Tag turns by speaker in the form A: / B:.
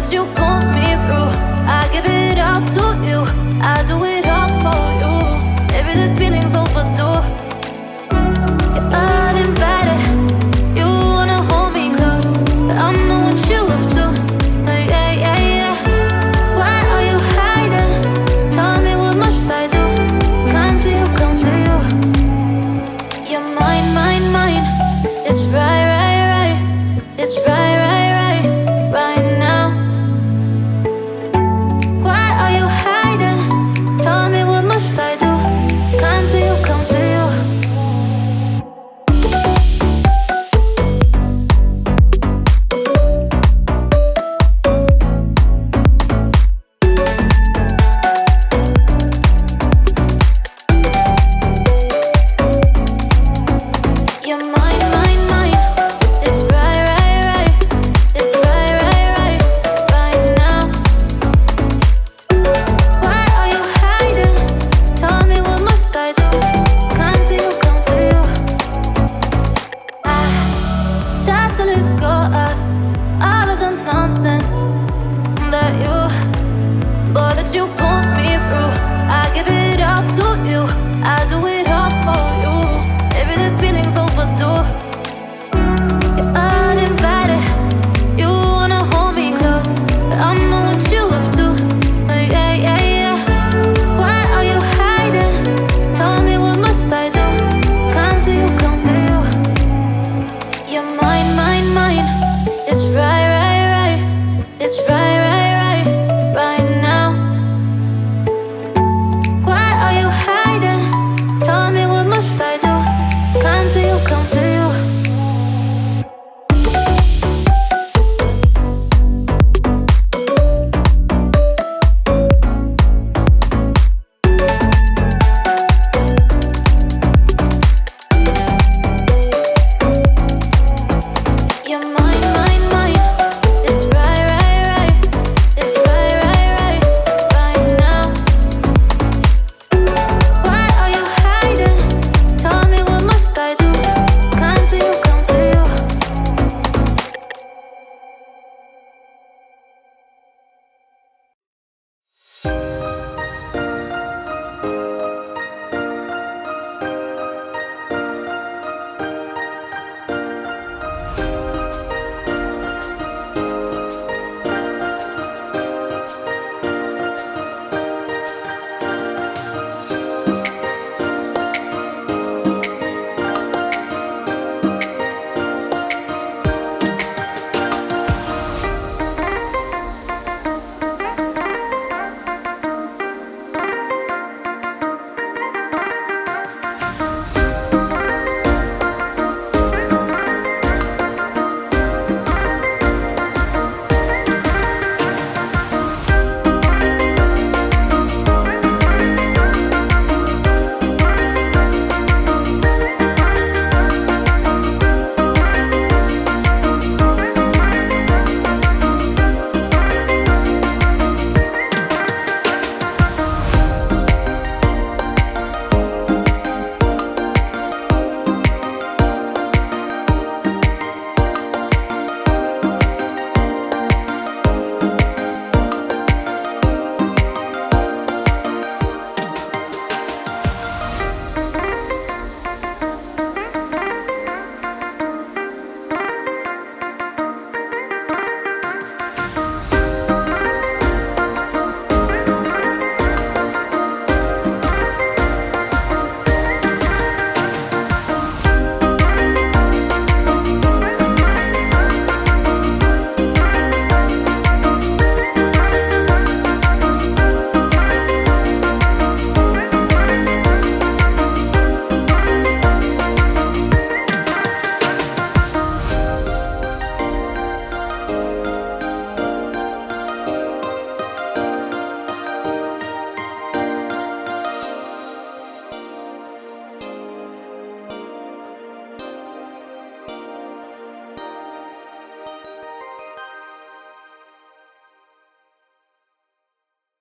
A: that you pull me through. I give it up to you, I do it all for you. Maybe this feeling's overdue. You're uninvited, you wanna hold me close, but I know what you have to. Yeah, yeah, yeah. Why are you hiding? Tell me what must I do? Come to you, come to you. You're mine, mine, mine. It's right, right, right. It's right, right, right, right now. Why are you hiding? Tell me what must I do? Come to you, come to you. You're mine, mine, mine. It's right, right, right. It's right, right, right, right now. Why are you hiding? Tell me what must I do? Come to you, come to you. I try to let go of all of the nonsense that you pull me through. I give it up to you, I do it all for you. Maybe this feeling's overdue.